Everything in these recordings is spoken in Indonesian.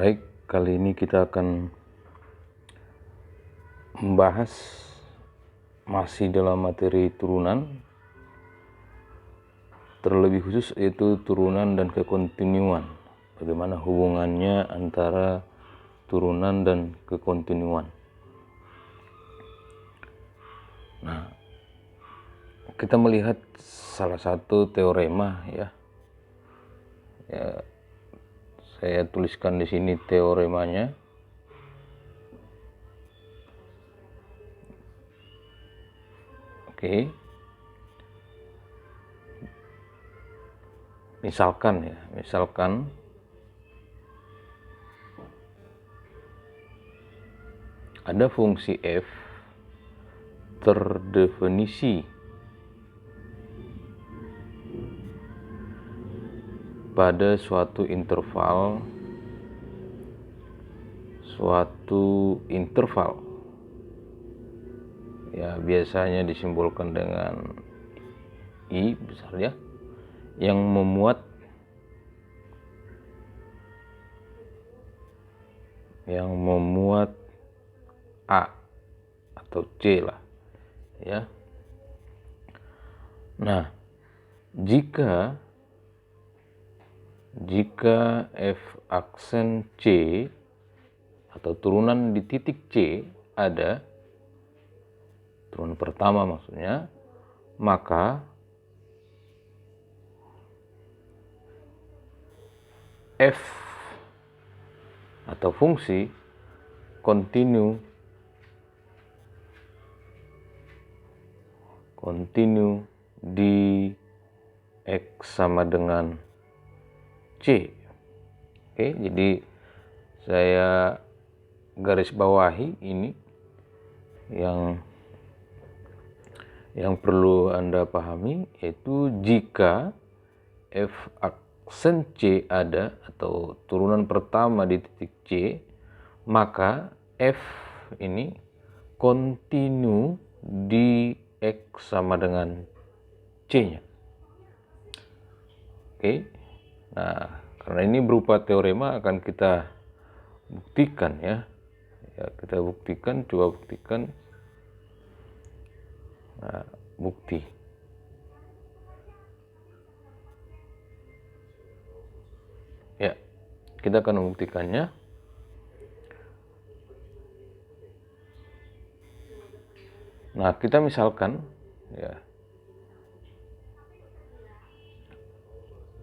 Baik, kali ini kita akan membahas masih dalam materi turunan, terlebih khusus yaitu turunan dan kekontinuan. Bagaimana hubungannya antara turunan dan kekontinuan. Nah, kita melihat salah satu teorema ya. Saya tuliskan di sini teoremanya. Oke. Misalkan ada fungsi f terdefinisi pada suatu interval ya, biasanya disimbolkan dengan i besar ya, yang memuat a atau c lah ya. Nah, jika f aksen c atau turunan di titik c ada, turunan pertama maksudnya, maka f atau fungsi kontinu di x sama dengan c. Oke, jadi saya garis bawahi ini yang perlu Anda pahami, yaitu jika f aksen c ada atau turunan pertama di titik c, maka f ini kontinu di x sama dengan c-nya. Oke. Nah, karena ini berupa teorema akan kita buktikan ya. Kita buktikan, coba buktikan. Nah, bukti. Ya, kita akan membuktikannya. Nah, kita misalkan ya,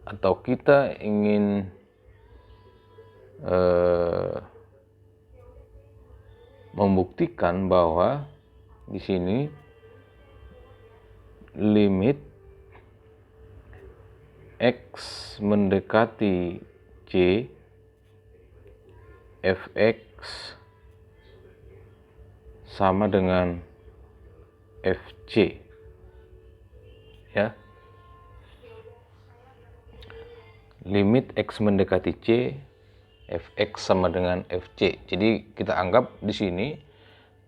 atau kita ingin membuktikan bahwa di sini limit x mendekati c fx sama dengan fc ya. Limit x mendekati c fx sama dengan fc. Jadi kita anggap di sini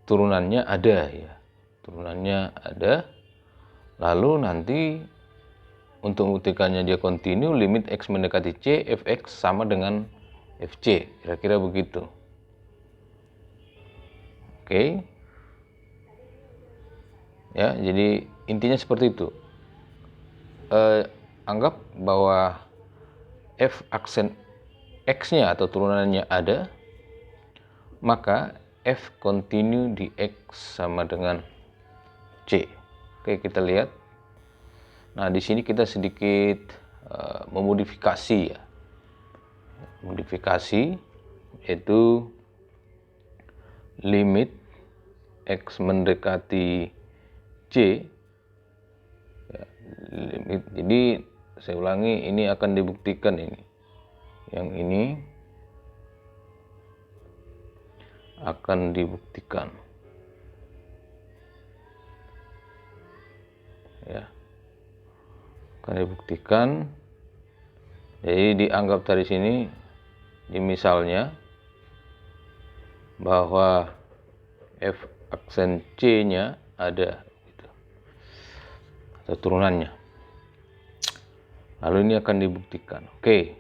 turunannya ada ya. Turunannya ada. Lalu nanti untuk membuktikannya dia kontinu, limit x mendekati c fx sama dengan fc. Kira-kira begitu. Oke. Ya, jadi intinya seperti itu. Anggap bahwa f aksen x-nya atau turunannya ada, maka f kontinu di x sama dengan c. Oke, kita lihat. Nah, di sini kita sedikit memodifikasi ya. Modifikasi yaitu limit x mendekati c ya, limit. Jadi saya ulangi, ini akan dibuktikan ini. Yang ini akan dibuktikan. Ya. Akan dibuktikan. Jadi dianggap dari sini di misalnya bahwa f aksen c-nya ada gitu, atau turunannya. Lalu ini akan dibuktikan. Oke.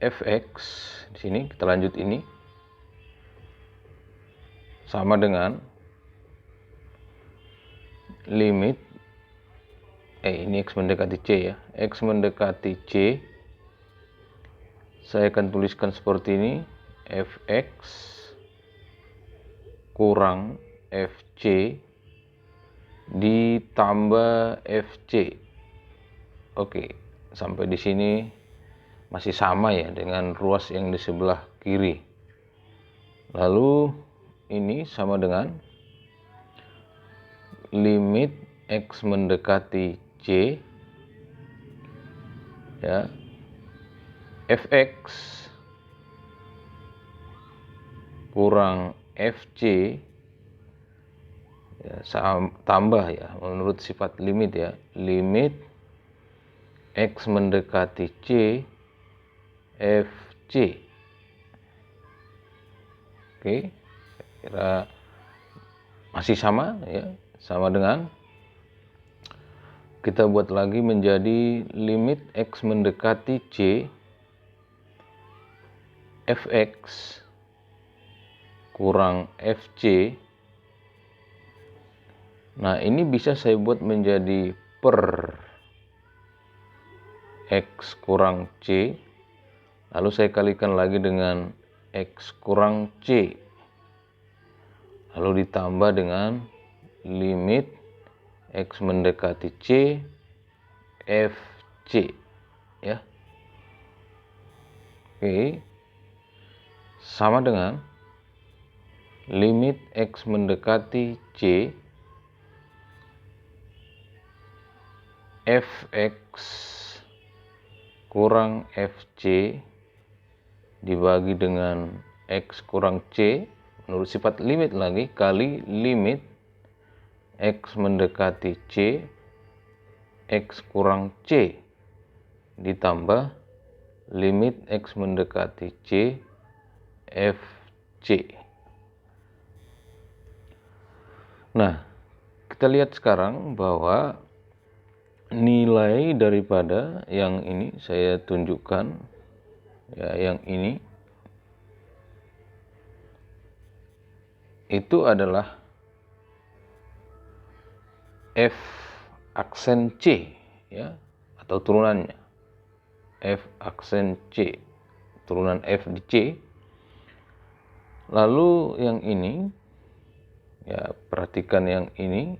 Fx di Di sini kita lanjut, ini sama dengan limit ini X mendekati C ya. X mendekati C, saya akan tuliskan seperti ini, fx kurang fc ditambah fc. Oke, sampai di sini masih sama ya dengan ruas yang di sebelah kiri. Lalu ini sama dengan limit X mendekati C ya, fx kurang fc ya, tambah ya menurut sifat limit ya, limit X mendekati C fc. Oke, kira masih sama ya, sama dengan kita buat lagi menjadi limit X mendekati C fx kurang fc. Nah, ini bisa saya buat menjadi per X kurang C, lalu saya kalikan lagi dengan X kurang C, lalu ditambah dengan limit X mendekati C fc ya. Oke, sama dengan limit X mendekati C fx kurang fc dibagi dengan X kurang C menurut sifat limit lagi kali limit X mendekati C X kurang C ditambah limit X mendekati C fc. Nah, kita lihat sekarang bahwa nilai daripada yang ini saya tunjukkan ya, yang ini itu adalah F aksen C ya, atau turunannya F aksen C, turunan F di C. Lalu yang ini ya, perhatikan yang ini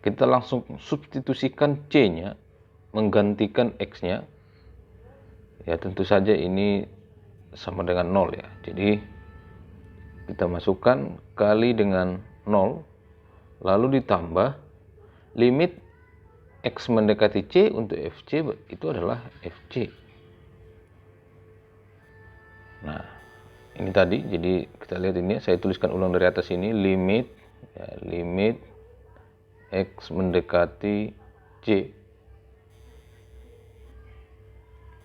kita langsung substitusikan C-nya menggantikan X-nya ya, tentu saja ini sama dengan 0 ya, jadi kita masukkan kali dengan 0 lalu ditambah limit X mendekati C untuk fc itu adalah fc. Nah, ini tadi, jadi kita lihat ini, saya tuliskan ulang dari atas ini, limit ya, limit X mendekati C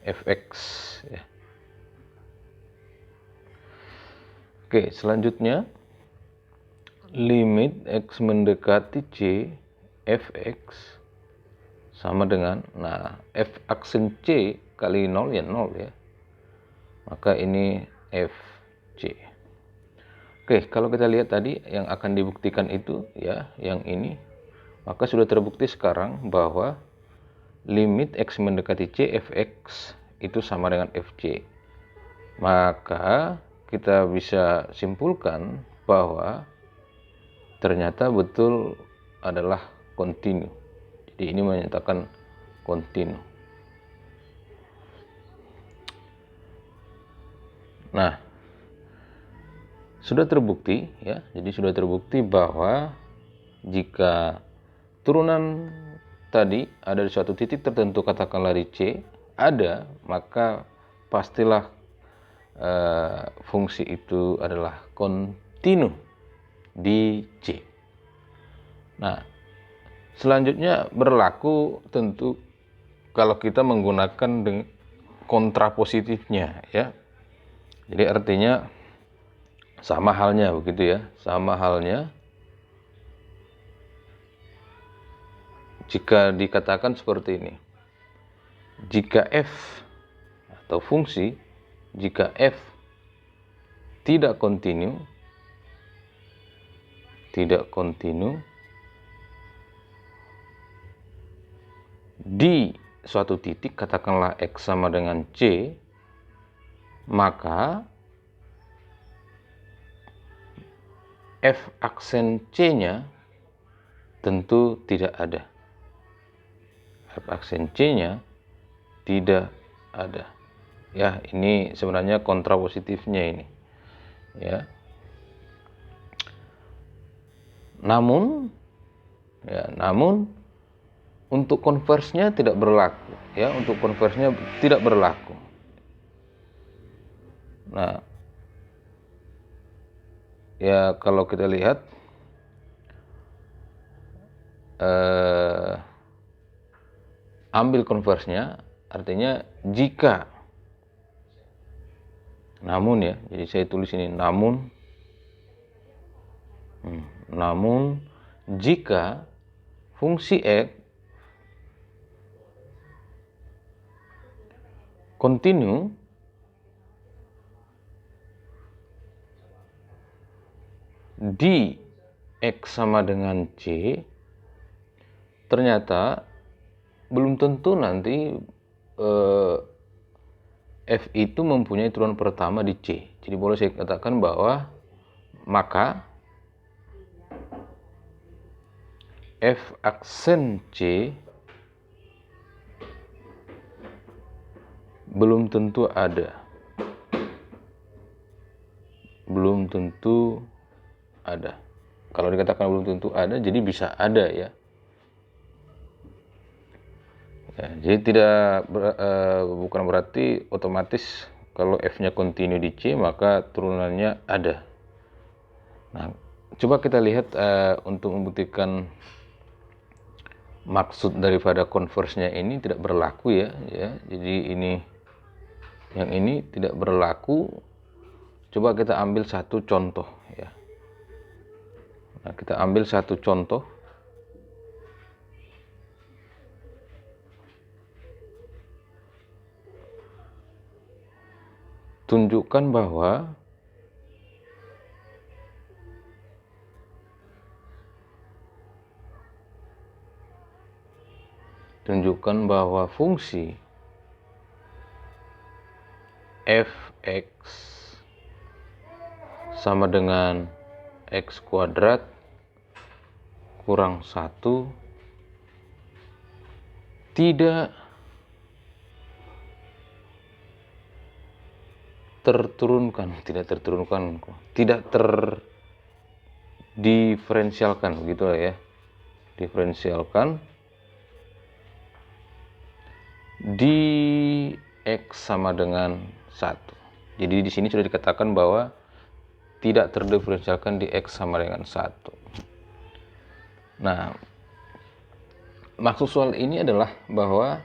fx ya. Oke, selanjutnya limit X mendekati C fx sama dengan, nah, F aksen C kali 0 ya 0 ya, maka ini fc. Oke, kalau kita lihat tadi yang akan dibuktikan itu ya, yang ini, maka sudah terbukti sekarang bahwa limit X mendekati C fx itu sama dengan fc. Maka kita bisa simpulkan bahwa ternyata betul adalah kontinu. Jadi ini menyatakan kontinu. Nah, sudah terbukti ya. Jadi sudah terbukti bahwa jika turunan tadi ada di suatu titik tertentu, katakanlah di C, ada, maka pastilah fungsi itu adalah kontinu di C. Nah, selanjutnya berlaku tentu kalau kita menggunakan kontrapositifnya ya. Jadi artinya sama halnya begitu ya, sama halnya jika dikatakan seperti ini. Jika F atau fungsi jika f tidak kontinu di suatu titik, katakanlah x sama dengan c, maka f aksen c-nya tentu tidak ada. F aksen c-nya tidak ada. Ya, ini sebenarnya kontrapositifnya ini. Ya. Namun untuk konversinya tidak berlaku. Ya, untuk konversinya tidak berlaku. Nah, ya kalau kita lihat ambil konversinya, artinya jika, namun ya, jadi saya tulis ini namun jika fungsi x kontinu di x sama dengan c, ternyata belum tentu nanti f itu mempunyai turunan pertama di c. Jadi boleh saya katakan bahwa maka f aksen c belum tentu ada. Kalau dikatakan belum tentu ada, jadi bisa ada ya. Jadi bukan berarti otomatis kalau f-nya kontinu di c maka turunannya ada. Nah, coba kita lihat untuk membuktikan maksud daripada konversinya ini tidak berlaku ya. Jadi yang ini tidak berlaku. Coba kita ambil satu contoh ya. Nah, kita ambil satu contoh. Tunjukkan bahwa fungsi f(x) sama dengan x kuadrat kurang 1 tidak terdiferensialkan begitu ya. Diferensialkan di x sama dengan 1. Jadi di sini sudah dikatakan bahwa tidak terdiferensialkan di x sama dengan 1. Nah, maksud soal ini adalah bahwa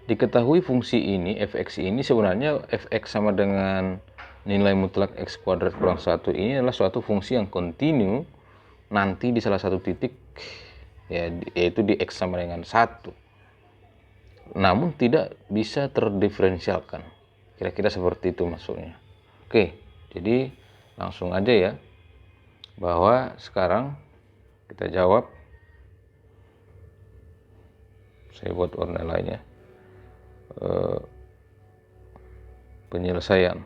diketahui fungsi ini, fx ini sebenarnya fx sama dengan nilai mutlak x kuadrat kurang 1 ini adalah suatu fungsi yang kontinu nanti di salah satu titik ya, yaitu di x sama dengan 1. Namun tidak bisa terdiferensialkan. Kira-kira seperti itu maksudnya. Oke, jadi langsung aja ya. Bahwa sekarang kita jawab. Saya buat warna lainnya. Penyelesaian.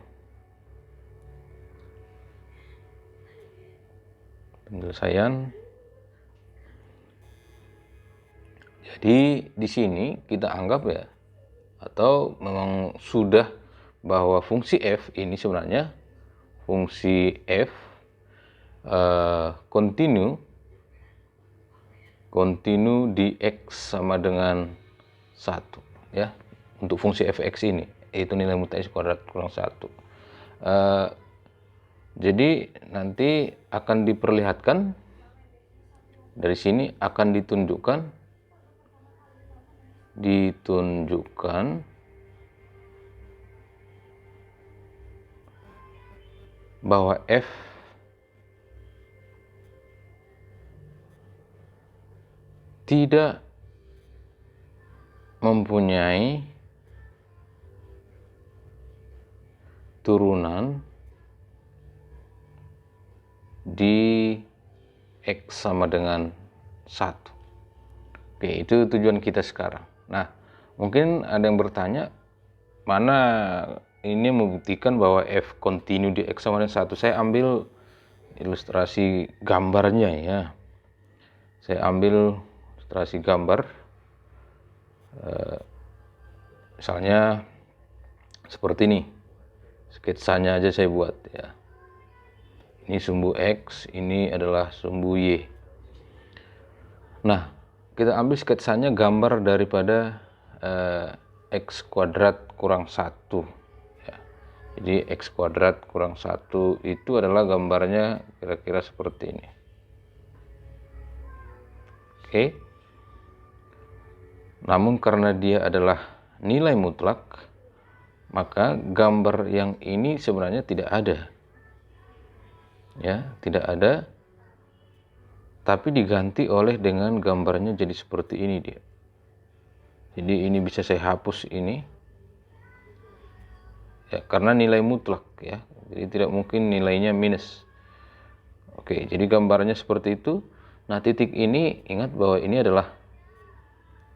Jadi di sini kita anggap ya, atau memang sudah bahwa fungsi f ini sebenarnya fungsi f kontinu di x sama dengan 1 ya, untuk fungsi fx ini, yaitu nilai mutlak x kuadrat kurang 1. Jadi nanti akan diperlihatkan dari sini, akan ditunjukkan bahwa f tidak mempunyai turunan di X sama dengan 1. Oke, itu tujuan kita sekarang. Nah, mungkin ada yang bertanya, mana ini membuktikan bahwa F kontinu di X sama dengan 1. Saya ambil ilustrasi gambarnya ya. Saya ambil ilustrasi gambar. Misalnya seperti ini. Sketsanya aja saya buat ya. Ini sumbu X, ini adalah sumbu Y. Nah, kita ambil sketsanya gambar daripada X kuadrat kurang 1 ya. Jadi X kuadrat kurang 1 itu adalah gambarnya kira-kira seperti ini. Oke. Namun karena dia adalah nilai mutlak, maka gambar yang ini sebenarnya tidak ada. Ya, tidak ada, tapi diganti oleh dengan gambarnya jadi seperti ini dia. Jadi ini bisa saya hapus ini ya, karena nilai mutlak ya, jadi tidak mungkin nilainya minus. Oke, jadi gambarnya seperti itu. Nah, titik ini ingat bahwa ini adalah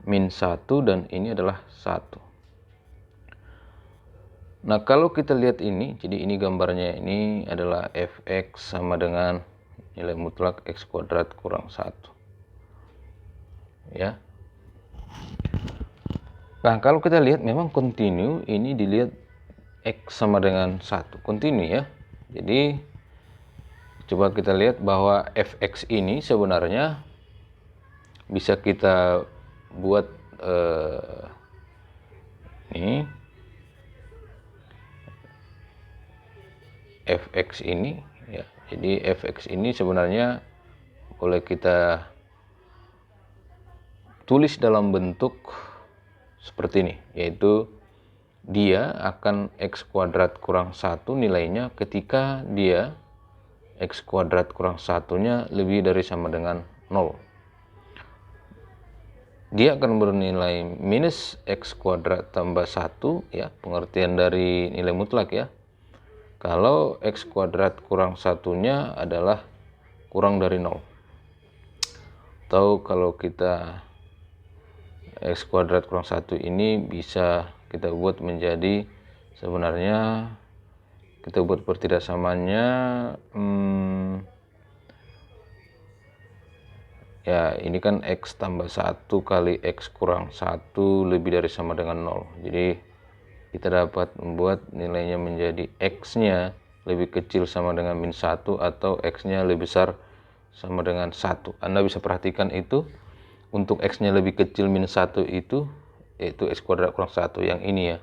min 1 dan ini adalah 1. Nah, kalau kita lihat ini, jadi ini gambarnya ini adalah fx sama dengan nilai mutlak x kuadrat kurang 1. Ya. Nah, kalau kita lihat memang kontinu, ini dilihat x sama dengan 1. Kontinu ya. Jadi, coba kita lihat bahwa fx ini sebenarnya bisa kita buat ini fx ini ya. Jadi fx ini sebenarnya boleh kita tulis dalam bentuk seperti ini, yaitu dia akan x kuadrat kurang 1 nilainya ketika dia x kuadrat kurang 1-nya lebih dari sama dengan 0. Dia akan bernilai minus x kuadrat tambah 1 ya, pengertian dari nilai mutlak ya. Kalau x kuadrat kurang 1-nya adalah kurang dari 0. Atau kalau kita x kuadrat kurang 1 ini bisa kita buat menjadi sebenarnya kita buat pertidaksamannya ya, ini kan x tambah 1 kali x kurang 1 lebih dari sama dengan 0. Jadi kita dapat membuat nilainya menjadi x-nya lebih kecil sama dengan min 1 atau x-nya lebih besar sama dengan 1. Anda bisa perhatikan itu, untuk x-nya lebih kecil min 1 itu, yaitu x kuadrat kurang 1 yang ini ya.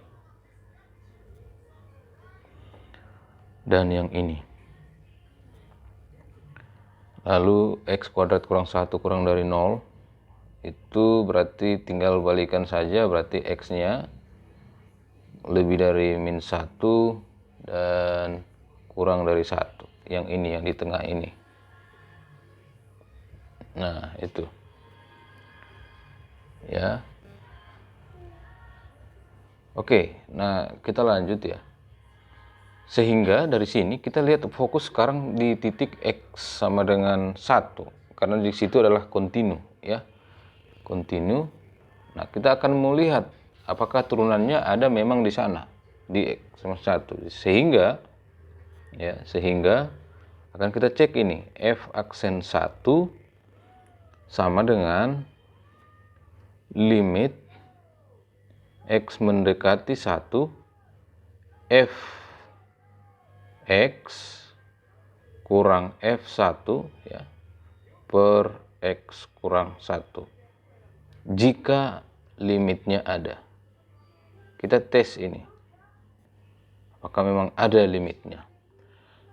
Dan yang ini. Lalu x kuadrat kurang 1 kurang dari 0, itu berarti tinggal balikan saja, berarti x-nya lebih dari min 1 dan kurang dari 1. Yang ini, yang di tengah ini. Nah, itu. Ya. Oke, nah kita lanjut ya. Sehingga dari sini kita lihat fokus sekarang di titik x sama dengan 1. Karena di situ adalah kontinu ya. Kontinu. Nah, kita akan melihat apakah turunannya ada memang di sana di x sama 1. Sehingga akan kita cek ini f aksen 1 sama dengan limit x mendekati 1 f x kurang f1 ya per x kurang 1 jika limitnya ada. Kita tes ini apakah memang ada limitnya.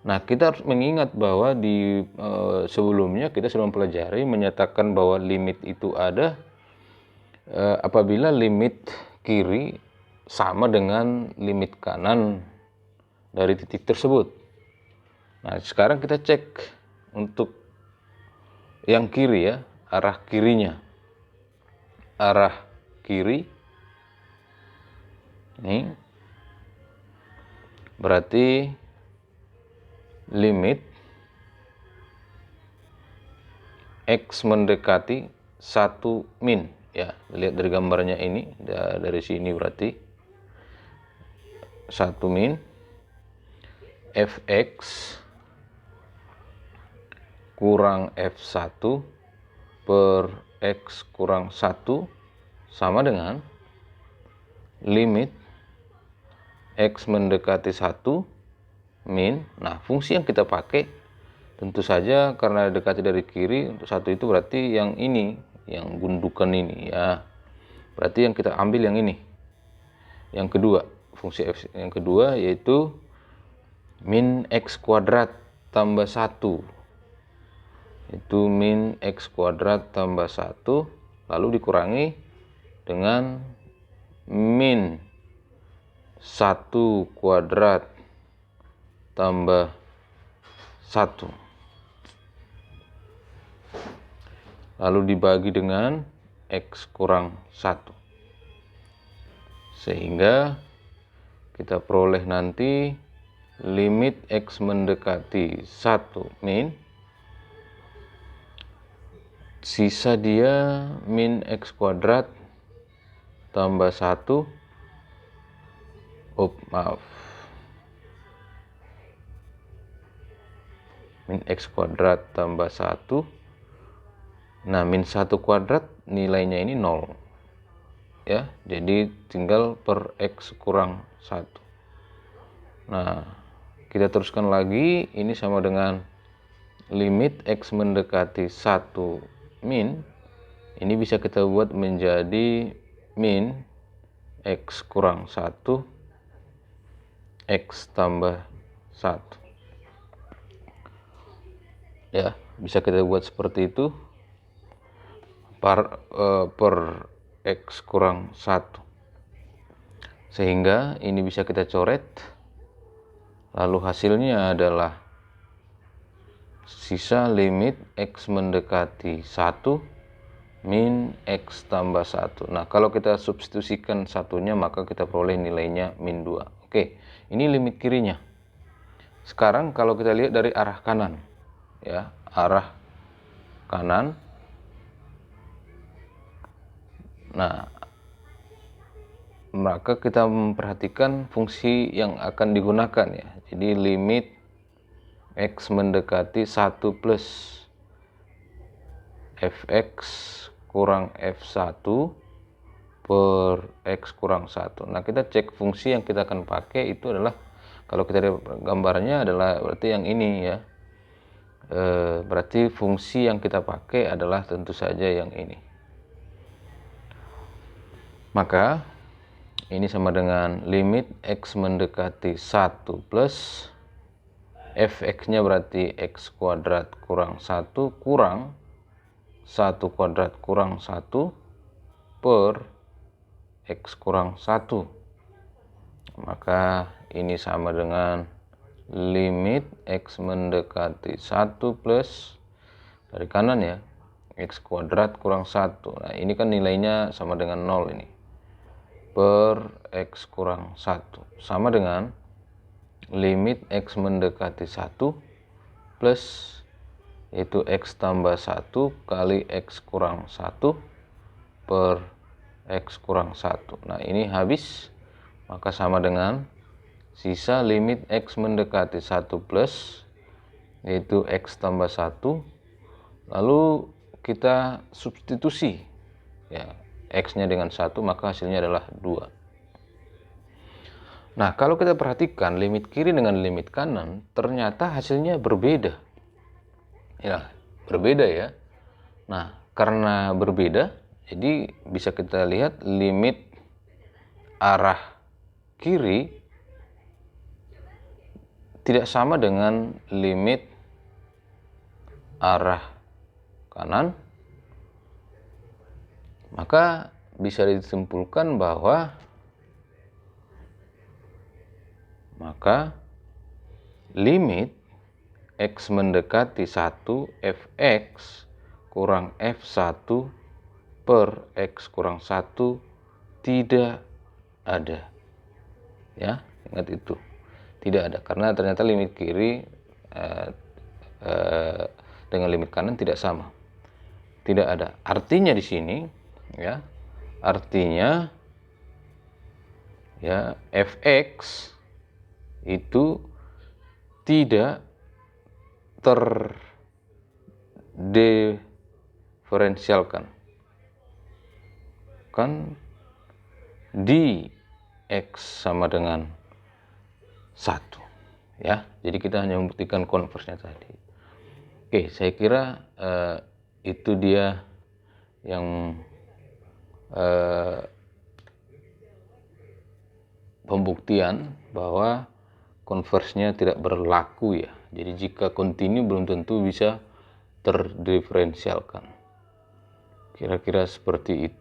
Nah, kita harus mengingat bahwa di sebelumnya kita sudah mempelajari menyatakan bahwa limit itu ada apabila limit kiri sama dengan limit kanan dari titik tersebut. Nah, sekarang kita cek untuk yang kiri ya, arah kirinya. Arah kiri ini berarti limit X mendekati 1 min, ya, lihat dari gambarnya ini, dari sini berarti 1 min fx kurang f1 per x kurang 1 sama dengan limit X mendekati 1 min. Nah, fungsi yang kita pakai tentu saja karena dekati dari kiri, untuk 1 itu berarti yang ini, yang gundukan ini ya. Berarti yang kita ambil yang ini. Yang kedua, fungsi f yang kedua yaitu min x kuadrat tambah 1. Itu min x kuadrat tambah 1 lalu dikurangi dengan min 1 kuadrat tambah 1 lalu dibagi dengan X kurang 1, sehingga kita peroleh nanti limit X mendekati 1 min, sisa dia min X kuadrat tambah 1, min X kuadrat tambah 1. Nah, min 1 kuadrat nilainya ini 0 ya, jadi tinggal per X kurang 1. Nah, kita teruskan lagi, ini sama dengan limit X mendekati 1 min, ini bisa kita buat menjadi min X kurang 1 X tambah 1 ya, bisa kita buat seperti itu per X kurang 1, sehingga ini bisa kita coret, lalu hasilnya adalah sisa limit X mendekati 1 min X tambah 1. Nah, kalau kita substitusikan satunya maka kita peroleh nilainya min 2. Oke, ini limit kirinya. Sekarang kalau kita lihat dari arah kanan ya, arah kanan. Nah, maka kita memperhatikan fungsi yang akan digunakan ya. Jadi limit X mendekati 1 plus fx kurang f1 per X kurang 1. Nah, kita cek fungsi yang kita akan pakai itu adalah, kalau kita lihat gambarnya adalah berarti yang ini ya. Berarti fungsi yang kita pakai adalah tentu saja yang ini. Maka ini sama dengan limit X mendekati 1 plus fx-nya berarti X kuadrat kurang 1 kurang 1 kuadrat kurang 1 per X kurang 1. Maka ini sama dengan limit X mendekati 1 plus, dari kanan ya, X kuadrat kurang 1. Nah, ini kan nilainya sama dengan 0 ini, per X kurang 1 sama dengan limit X mendekati 1 plus yaitu X tambah 1 kali X kurang 1 per X kurang 1. Nah, ini habis, maka sama dengan sisa limit X mendekati 1 plus yaitu X tambah 1, lalu kita substitusi ya, X-nya dengan 1, maka hasilnya adalah 2. Nah, kalau kita perhatikan limit kiri dengan limit kanan, ternyata hasilnya berbeda. Ya, berbeda ya. Nah, karena berbeda, jadi bisa kita lihat limit arah kiri tidak sama dengan limit arah kanan. Maka bisa disimpulkan bahwa limit X mendekati 1 fx kurang f1 per X kurang 1 tidak ada. Ya, ingat itu. Tidak ada, karena ternyata limit kiri dengan limit kanan tidak sama. Tidak ada. Artinya di sini ya, artinya ya fx itu tidak terdiferensialkan. Kan di x sama dengan 1 ya. Jadi kita hanya membuktikan konversnya tadi. Oke, saya kira itu dia yang pembuktian bahwa konversnya tidak berlaku ya. Jadi jika kontinu belum tentu bisa terdiferensialkan. Kira-kira seperti itu.